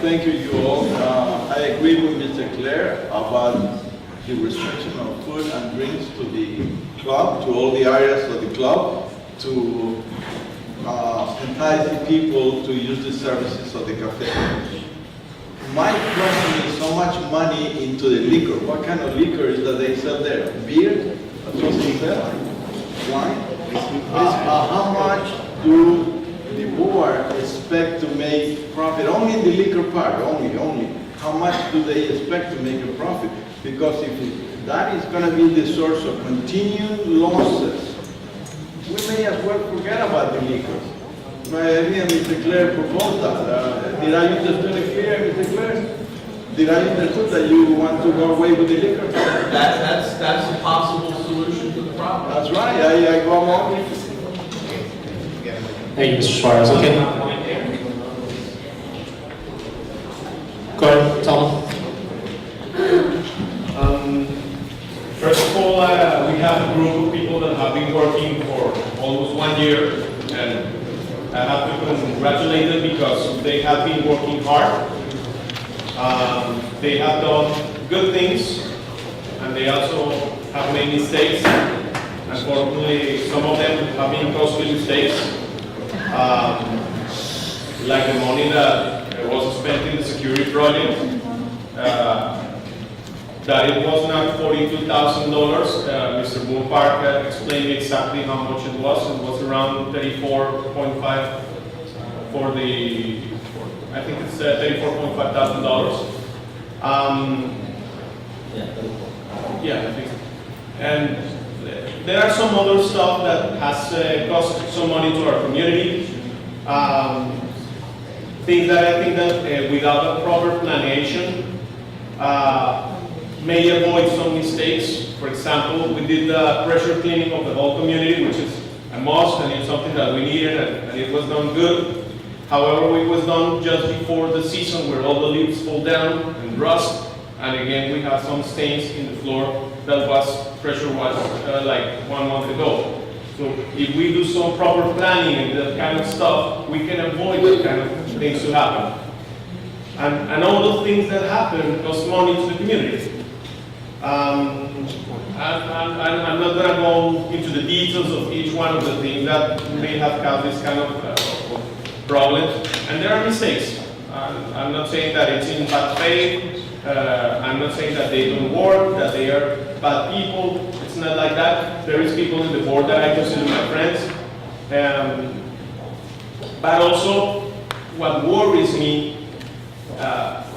Thank you all. I agree with Mr. Claire about the restriction of food and drinks to the club, to all the areas of the club, to entice the people to use the services of the cafe. My question is so much money into the liquor. What kind of liquor is that they sell there? Beer? That's what they sell? Wine? How much do the board expect to make profit? Only in the liquor part, only. How much do they expect to make a profit? Because if that is going to be the source of continued losses, we may as well forget about the liquor. My idea, Mr. Claire proposed that. Did I understand it clear, Mr. Claire? Did I understand that you want to go away with the liquor? That's a possible solution to the problem. That's right, I go along. Thank you, Mr. Suarez. Okay. Go ahead, Tom. First of all, we have a group of people that have been working for almost 1 year, and I have to congratulate them because they have been working hard. They have done good things, and they also have made mistakes. Unfortunately, some of them have been costly mistakes, like the money that was spent in the security project. That it was not $42,000. Mr. Boone Park explained exactly how much it was. It was around 34.5 for the, I think it's $34.5 thousand. Yeah, I think so. And there are some other stuff that has cost some money to our community. Things that I think that without a proper planning, may avoid some mistakes. For example, we did the pressure cleaning of the whole community, which is a must, and it's something that we needed, and it was done good. However, it was done just before the season where all the leaves fall down and rust, and again, we have some stains in the floor that was pressure washed like 1 month ago. So if we do some proper planning and that kind of stuff, we can avoid that kind of things to happen. And all those things that happen cost money to the community. I'm not going to go into the details of each one of the things that may have caused this kind of problems. And there are mistakes. I'm not saying that it's in bad faith. I'm not saying that they don't work, that they are bad people. It's not like that. There is people in the board that I consider my friends. But also, what worries me,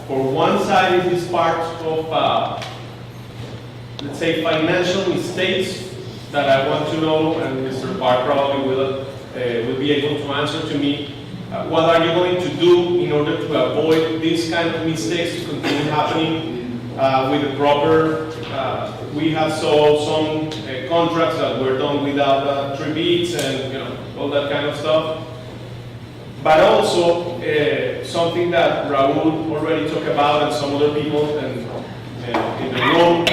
for one side is this part of let's say financial mistakes that I want to know, and Mr. Park probably will be able to answer to me. What are you going to do in order to avoid these kind of mistakes to continue happening with the proper? We have saw some contracts that were done without tributes and all that kind of stuff. But also something that Raul already talked about and some other people in the room.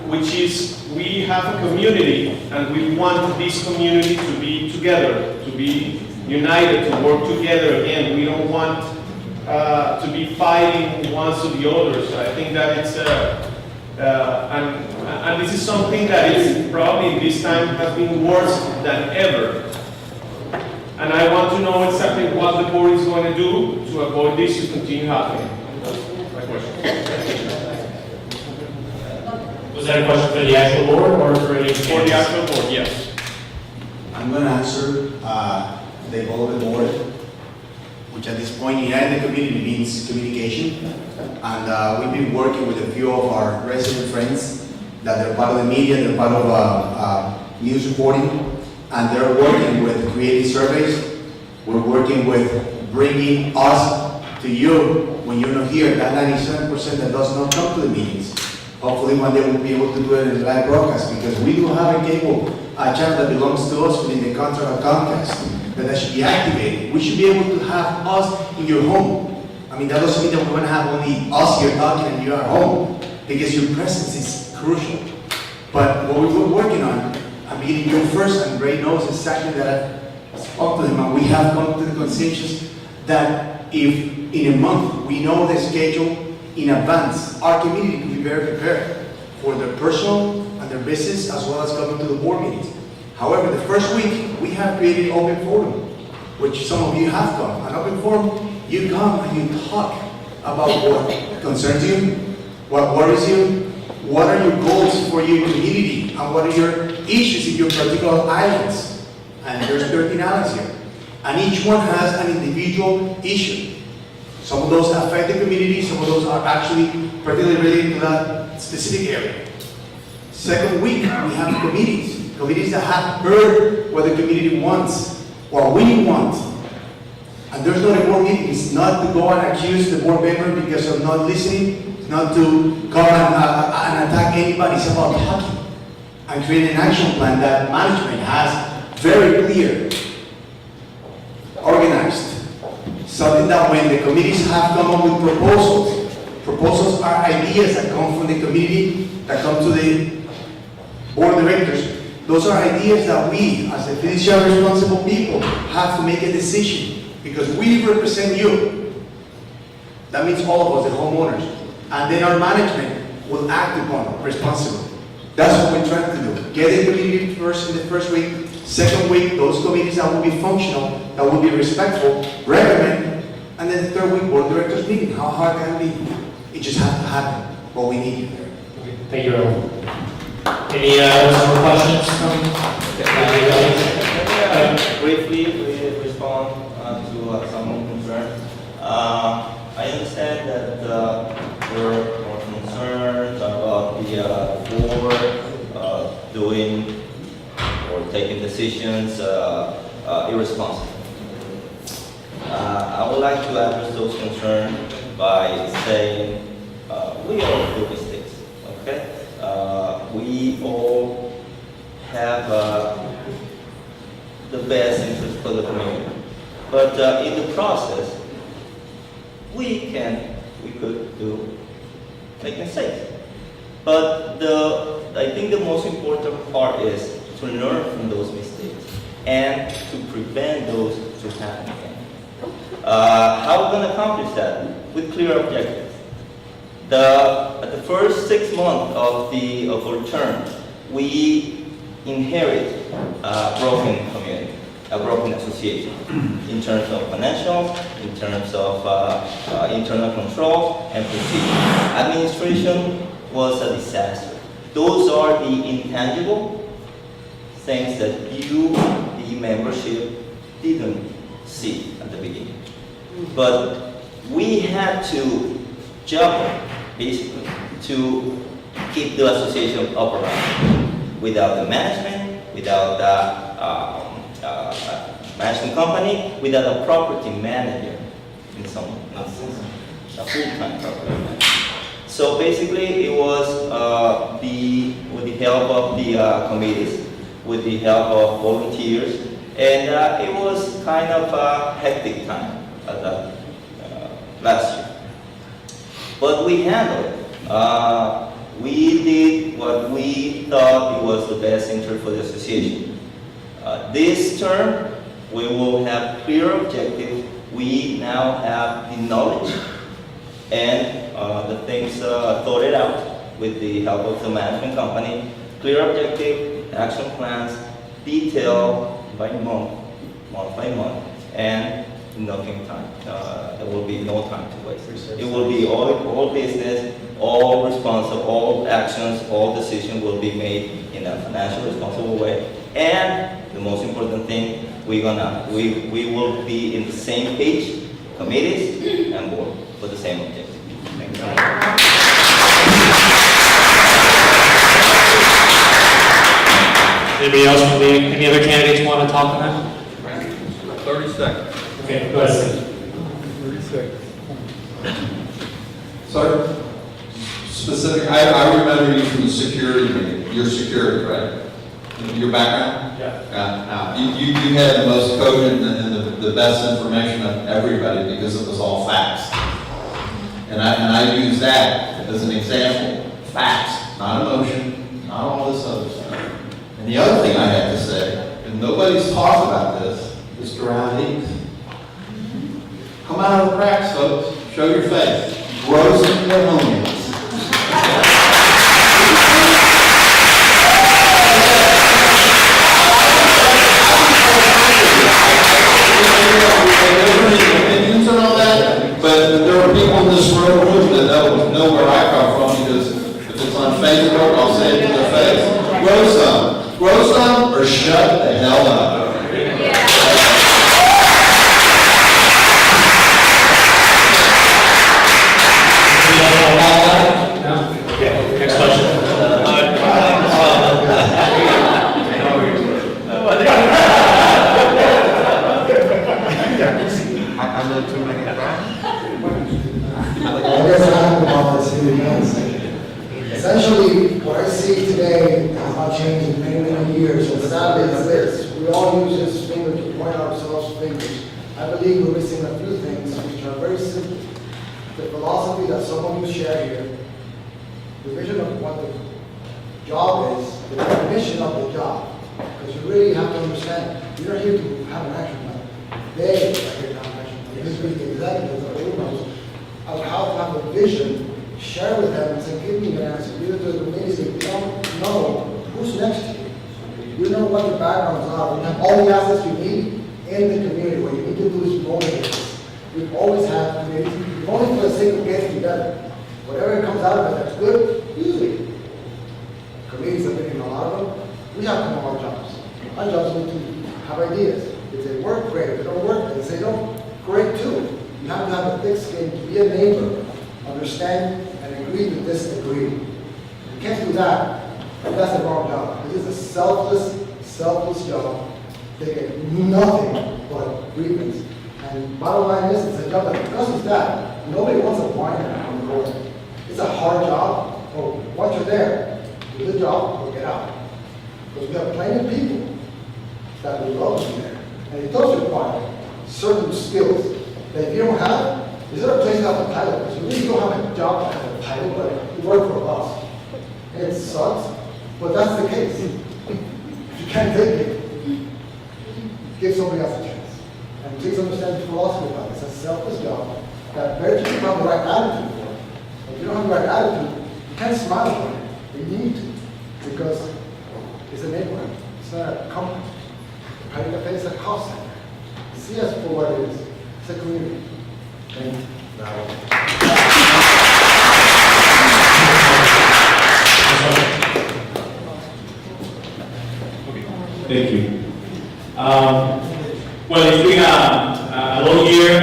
Which is we have a community and we want this community to be together, to be united, to work together again. We don't want to be fighting one to the other. So I think that it's, and this is something that is probably this time has been worse than ever. And I want to know exactly what the board is going to do to avoid this to continue happening. That's my question. Was that a question for the actual board or for any? For the actual board, yes. I'm going to answer the goal of the board, which at this point in the community means communication. And we've been working with a few of our resident friends that they're part of the media, they're part of news reporting, and they're working with creating surveys. We're working with bringing us to you when you're not here, that 97% that does not come to the meetings. Hopefully one day we'll be able to do it in live broadcast, because we do have a cable channel that belongs to us within the contract of Comcast that should be activated. We should be able to have us in your home. I mean, that doesn't mean that we're going to have only us here talking and you are home, because your presence is crucial. But what we're working on, I'm getting you first, and Ray knows exactly that I've spoke to them, and we have come to the consensus that if in a month we know the schedule in advance, our community can be very prepared for their personal and their business, as well as coming to the board meetings. However, the first week, we have created open forum, which some of you have come. An open forum, you come and you talk about what concerns you, what worries you, what are your goals for your community, and what are your issues in your particular islands. And there's 13 islands here. And each one has an individual issue. Some of those affect the community, some of those are actually particularly related to that specific area. Second week, we have committees that have heard what the community wants, what we want. And there's not a board meeting. It's not to go and accuse the board member because of not listening. It's not to come and attack anybody. It's about talking and creating an action plan that management has very clear, organized. Something that when the committees have come up with proposals are ideas that come from the community, that come to the board of directors. Those are ideas that we, as the fiduciary responsible people, have to make a decision because we represent you. That means all of us, the homeowners. And then our management will act upon responsibly. That's what we're trying to do. Get the community first in the first week. Second week, those committees that will be functional, that will be respectful, recommend. And then the third week, board of directors meeting. How hard can it be? It just has to happen. But we need you there. Thank you, Earl. Any more questions from Briefly respond to some concerns. I understand that there are more concerns about the board doing or taking decisions irresponsibly. I would like to address those concerns by saying we all do mistakes, okay? We all have the best interest for the community. But in the process, we could make mistakes. But I think the most important part is to learn from those mistakes and to prevent those from happening again. How are we going to accomplish that? With clear objectives. At the first 6 months of our term, we inherit a broken community, a broken association, in terms of financials, in terms of internal control and procedure. Administration was a disaster. Those are the intangible things that the membership, didn't see at the beginning. But we had to juggle, basically, to keep the association up around. Without the management, without the management company, without a property manager, in some instances, a full-time property manager. So basically, it was with the help of the committees, with the help of volunteers, and it was kind of a hectic time at that, last year. But we handled it. We did what we thought it was the best interest for the association. This term, we will have clear objectives. We now have the knowledge and the things thought it out with the help of the management company. Clear objective, action plans, detail by month by month, and nothing time. There will be no time to waste. It will be all business, all responsible, all actions, all decisions will be made in a financially responsible way. And the most important thing, we will be in the same page, committees and board, for the same objective. Thank you. Anybody else from any other candidates want to talk on that? 30 seconds. Okay, go ahead. 30 seconds. So, specific, I remember you from the security meeting, your security, right? Your background? Yeah. You had the most cogent and the best information of everybody because it was all facts. And I use that as an example. Facts, not emotion, not all this other stuff. And the other thing I have to say, and nobody's talked about this, Mr. Ali. Come out of the cracks, folks. Show your face. Grow some pneumonia. Opinions and all that, but there are people in this room that know where I come from, because if it's on Facebook, I'll say it to their face. Grow some, or shut the hell up. Next question. I know too many I guess I have to policy. Essentially, what I see today has not changed in many, many years, and sadly it's this. We all use this finger to point ourselves fingers. I believe we're missing a few things which are very simple. The philosophy that some of you share here, the vision of what the job is, the definition of the job. Because you really have to understand, you're not here to have an action plan. They are here to have an action plan. This is the executives or owners of how to have a vision, share with them and say, give me an answer. Either to the committee, say, we don't know who's next to you. You know what the backgrounds are. We have all the assets you need in the community. What you need to do is motivate us. We've always had committees, only for the sake of getting together. Whatever comes out of it that's good, usually. Committees have been in a lot of them. We have to know our jobs. Our jobs need to have ideas. If they work, great. If they don't work, they say no, great too. You have to have a thick skin to be a neighbor, understand and agree to disagree. You can't do that. That's the wrong job. It is a selfless job. They get nothing but grievance. And bottom line is, it's a job that because of that, nobody wants a whiner on the road. It's a hard job. But once you're there, do the job or get out. Because we have plenty of people that would love to be there. And it does require certain skills that if you don't have, is there a place to have a title? Because you really don't have a job that has a title, but you work for us. And it sucks, but that's the case. If you can't take it, give somebody else a chance. And please understand the philosophy about it. It's a selfless job that very few people have the right attitude for. If you don't have the right attitude, you can't smile for it. But you need to, because it's a neighborhood. It's not a company. How do you get it's a cost center? See us for what it is. It's a community. Thank you. Thank you. Well, it's been a long year.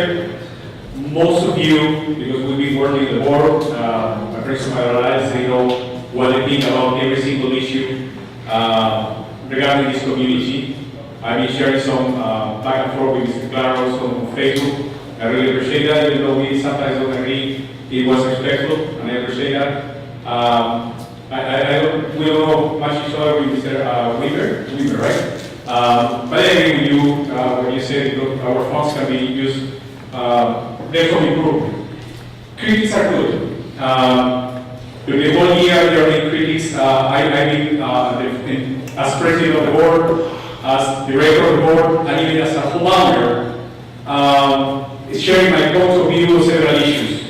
Most of you, because we've been working in the board, my friends of my lives, they know what they think about every single issue regarding this community. I've been sharing some back and forth with Mr. Claros on Facebook. I really appreciate that, even though we sometimes don't agree. It was respectful, and I appreciate that. We don't know much each other with Mr. Weaver, right? But I agree with you when you said our funds can be used, there's some improvement. Critics are good. During the whole year, there have been critics. I've been, as president of the board, as director of the board, and even as a homeowner, sharing my points of view on several issues.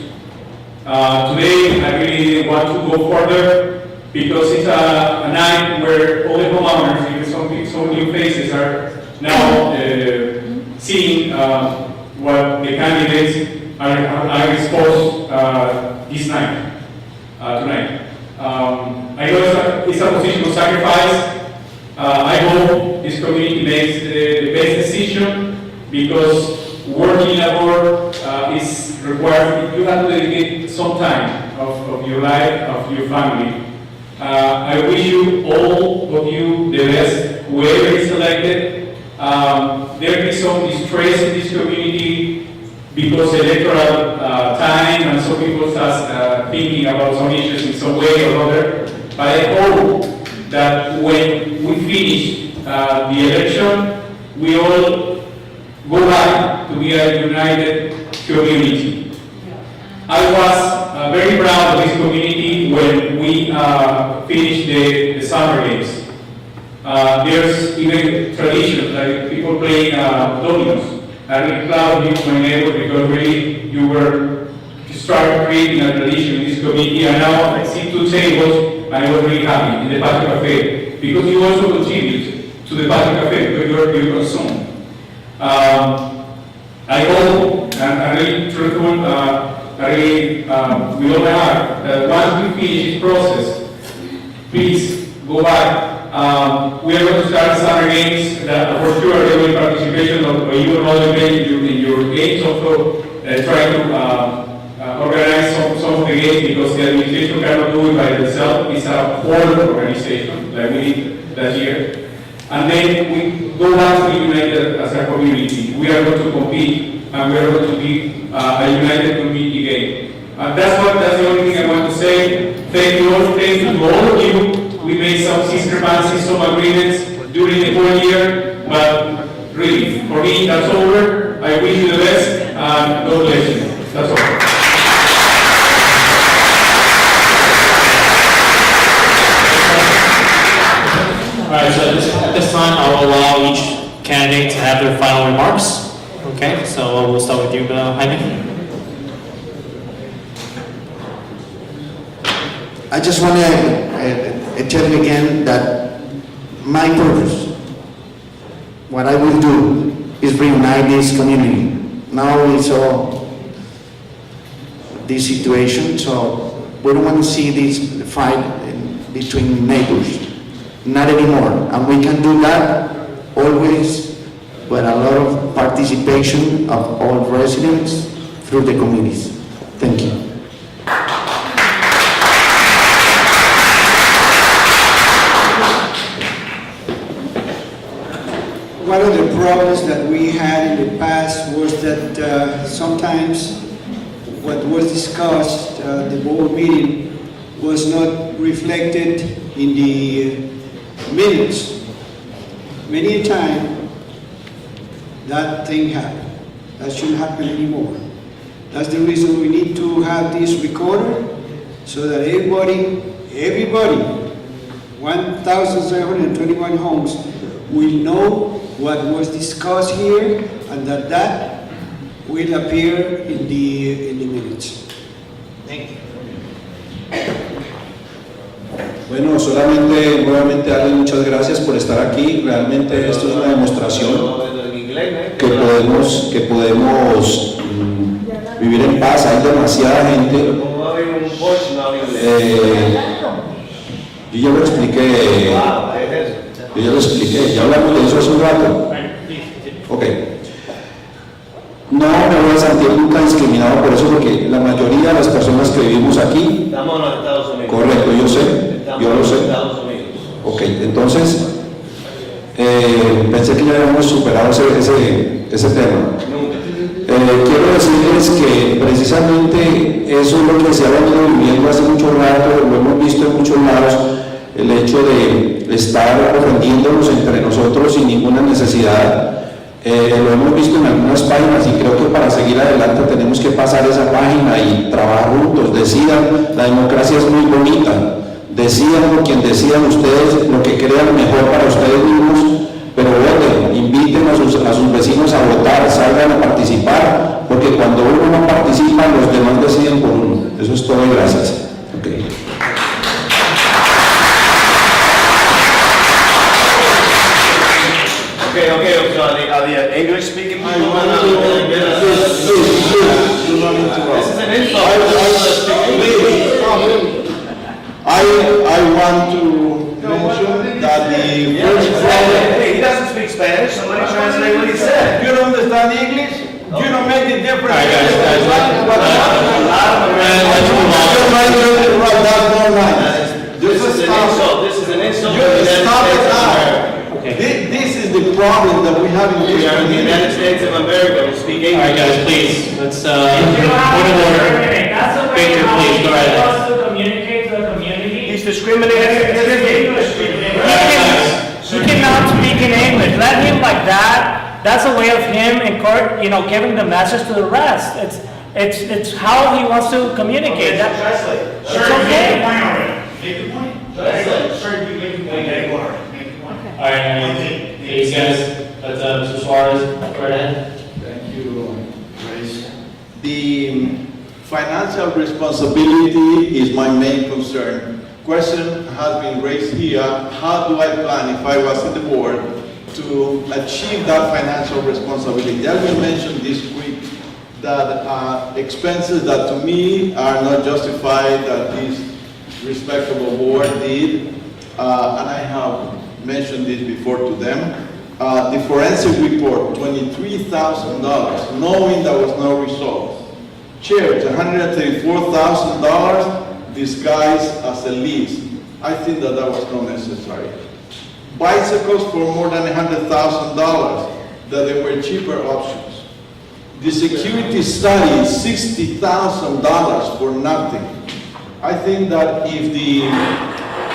Today, I really want to go further because it's a night where all the homeowners, even some new faces, are now seeing what the candidates are exposed this night, tonight. I know it's a position of sacrifice. I hope this community makes the best decision because working in a board is required. You have to dedicate some time of your life, of your family. I wish you, all of you, the best, whoever is elected. There will be some distress in this community because electoral time and some people start thinking about some issues in some way or other. But I hope that when we finish the election, we all go back to be a united community. I was very proud of this community when we finished the summer games. There's even traditions, like people playing dominoes. I really proud of you, my neighbor, because really you started creating a tradition in this community, and now I see 2 tables, and I was really happy in the Patio Cafe, because you also contribute to the Patio Cafe, because you consume. I hope, and I really truthful, with all my heart, that once we finish this process, please go back. We are going to start summer games that for sure there will be participation of you and other games in your games, also try to organize some of the games, because the administration cannot do it by themselves. It's a whole organization like we did last year. And then we go back to be united as a community. We are going to compete, and we are going to be a united community game. That's the only thing I want to say. Thank you all. Thank you to all of you. We made some discrepancies, some agreements during the whole year, but really, for me, that's over. I wish you the best, and God bless you. That's all. All right, so at this time, I'll allow each candidate to have their final remarks. Okay, so we'll start with you, Jaime. I just want to tell you again that my purpose, what I will do, is reunite this community. Now we saw this situation, so we don't want to see this fight between neighbors. Not anymore. And we can do that always with a lot of participation of all residents through the communities. Thank you. One of the problems that we had in the past was that sometimes what was discussed, the board meeting, was not reflected in the minutes. Many a time, that thing happened. That shouldn't happen anymore. That's the reason we need to have this recorded, so that everybody, 1,721 homes, will know what was discussed here, and that will appear in the minutes. Thank you. Bueno, solamente nuevamente darles muchas gracias por estar aquí. Realmente esto es una demostración que podemos vivir en paz. Hay demasiada gente. Yo ya lo expliqué. Ya hablamos de eso hace un rato. Ok. No me voy a sentir nunca discriminado por eso, porque la mayoría de las personas que vivimos aquí. Estamos en los Estados Unidos. Correcto, yo sé. Yo lo sé. Ok, entonces, pensé que ya habíamos superado ese tema. Quiero decirles que precisamente eso es lo que se ha venido viviendo hace mucho rato, lo hemos visto en muchos lados, el hecho de estar ofendiéndonos entre nosotros sin ninguna necesidad. Lo hemos visto en algunas páginas, y creo que para seguir adelante tenemos que pasar esa página y trabajar juntos. Decidan, la democracia es muy bonita. Decidan por quien decidan ustedes, lo que crean mejor para ustedes mismos, pero voten, inviten a sus vecinos a votar, salgan a participar, porque cuando uno no participa, los demás deciden por uno. Eso es todo y gracias. Okay. Okay, so are the English speaking people? This is an insult. I want to mention that the first problem... Hey, he doesn't speak Spanish, somebody translate what he said. You don't understand English? You don't make the difference. This is an insult. Stop it now. This is the problem that we have in this country. The United States of America, we speak English. All right, guys, please, let's, point of order. Victor, please, go ahead. He's discriminating against English. He cannot speak in English. Let him like that. That's a way of him in court, giving the message to the rest. It's how he wants to communicate. Okay, translate. It's okay. Make the point. Translate. All right, Thanks, guys. But Mr. Suarez, right ahead. Thank you, Grace. The financial responsibility is my main concern. Question has been raised here, how do I plan if I was in the board to achieve that financial responsibility? I will mention this week that expenses that to me are not justified that this respectable board did, and I have mentioned this before to them. The forensic report, $23,000, knowing there was no result. Chairs, $134,000 disguised as a lease. I think that was not necessary. Bicycles for more than $100,000, that they were cheaper options. The security study, $60,000 for nothing. I think that if the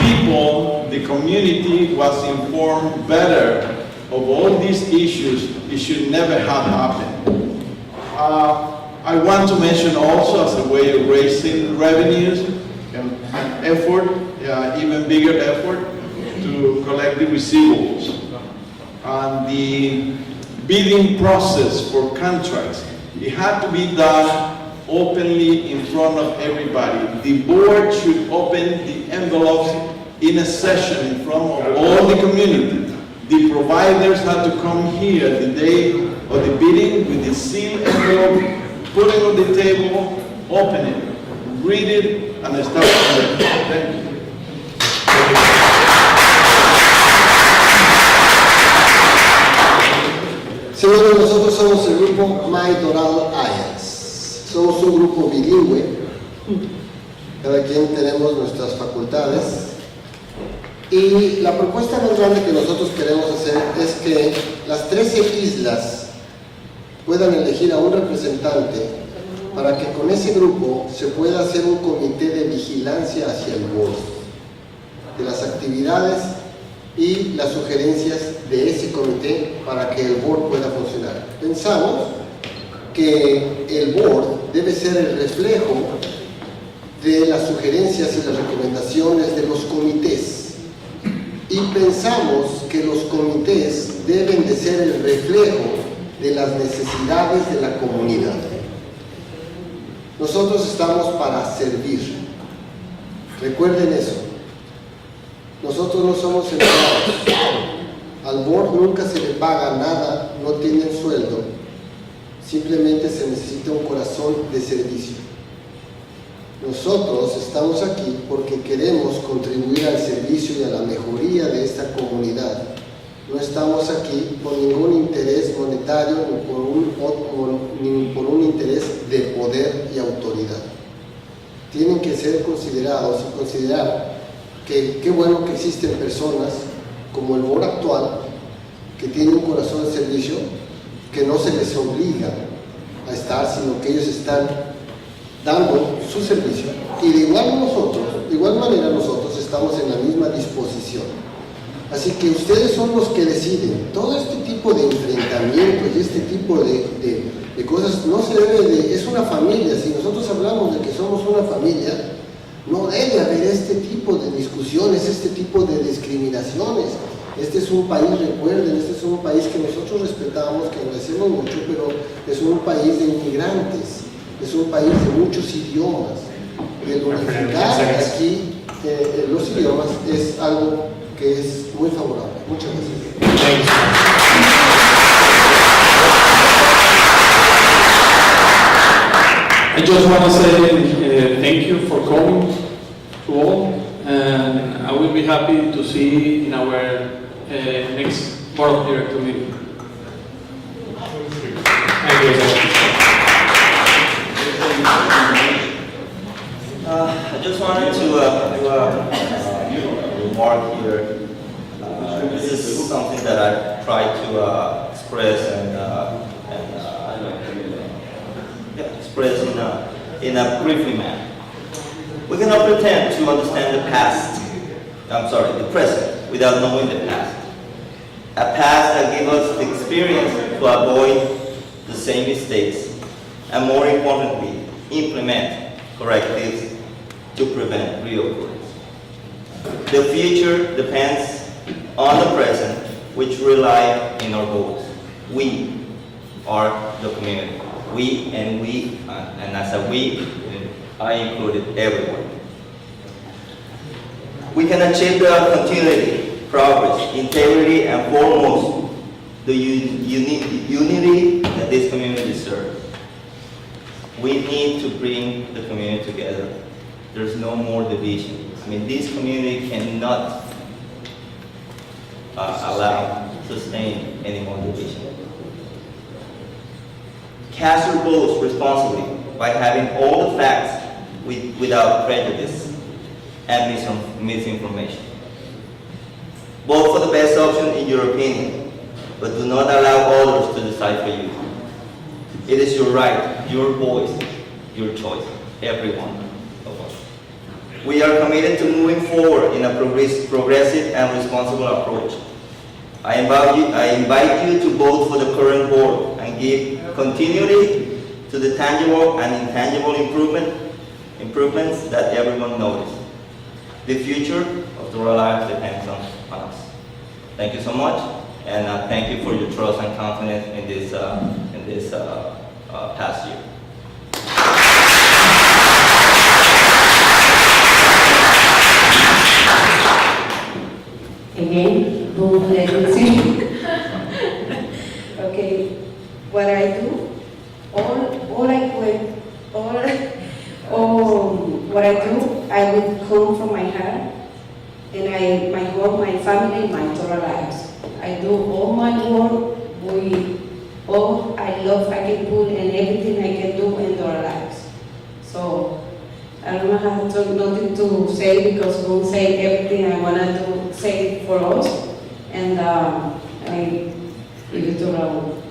people, the community was informed better of all these issues, it should never have happened. I want to mention also as a way of raising revenues, an effort, even bigger effort, to collect the receivables. And the bidding process for contracts, it had to be done openly in front of everybody. The board should open the envelopes in a session in front of all the community. The providers had to come here the day of the bidding with the sealed envelope, put it on the table, open it, read it, and start from there. Thank you. Señores, nosotros somos el grupo Doral Alliance. Somos un grupo bilingüe. Cada quien tenemos nuestras facultades. Y la propuesta más grande que nosotros queremos hacer es que las 13 islas puedan elegir a un representante para que con ese grupo se pueda hacer un comité de vigilancia hacia el board de las actividades y las sugerencias de ese comité para que el board pueda funcionar. Pensamos que el board debe ser el reflejo de las sugerencias y las recomendaciones de los comités. Y pensamos que los comités deben de ser el reflejo de las necesidades de la comunidad. Nosotros estamos para servir. Recuerden eso. Nosotros no somos empleados. Al board nunca se le paga nada, no tienen sueldo. Simplemente se necesita un corazón de servicio. Nosotros estamos aquí porque queremos contribuir al servicio y a la mejoría de esta comunidad. No estamos aquí por ningún interés monetario ni por un interés de poder y autoridad. Tienen que ser considerados y considerar que qué bueno que existen personas como el board actual que tiene un corazón de servicio, que no se les obliga a estar, sino que ellos están dando su servicio, y de igual manera nosotros estamos en la misma disposición. Así que ustedes son los que deciden. Todo este tipo de enfrentamientos y este tipo de cosas no se debe de... Es una familia. Si nosotros hablamos de que somos una familia, no debe haber este tipo de discusiones, este tipo de discriminaciones. Este es un país, recuerden, este es un país que nosotros respetamos, que agradecemos mucho, pero es un país de inmigrantes. Es un país de muchos idiomas. El unificar aquí los idiomas es algo que es muy favorable. Muchas gracias. I just want to say thank you for coming to all, and I will be happy to see you in our next board of director meeting. Thank you. I just wanted to do a remark here. This is something that I try to express express in a briefly manner. We cannot pretend to understand the past. The present, without knowing the past. A past that gives us the experience to avoid the same mistakes, and more importantly, implement correctives to prevent reoccurrence. The future depends on the present, which rely in our goals. We are the community. We, and as a we, I included everyone. We can achieve the continuity, progress, integrity, and foremost, the unity that this community deserves. We need to bring the community together. There's no more division. I mean, this community cannot sustain any more division. Cast your votes responsibly by having all the facts without prejudice and misinformation. Vote for the best option in your opinion, but do not allow others to decide for you. It is your right, your voice, your choice, every one of us. We are committed to moving forward in a progressive and responsible approach. I invite you to vote for the current board and give continuity to the tangible and intangible improvements that everyone noticed. The future of Doral depends on us. Thank you so much, and thank you for your trust and confidence in this past year. Again, don't let me see. Okay, what I do, what I do, I will come from my heart, and my home, my family, my total lives. I do all my work with all I love, I can put, and everything I can do in our lives. So I don't have nothing to say because I won't say everything I want to say for us, and I give it to Raul.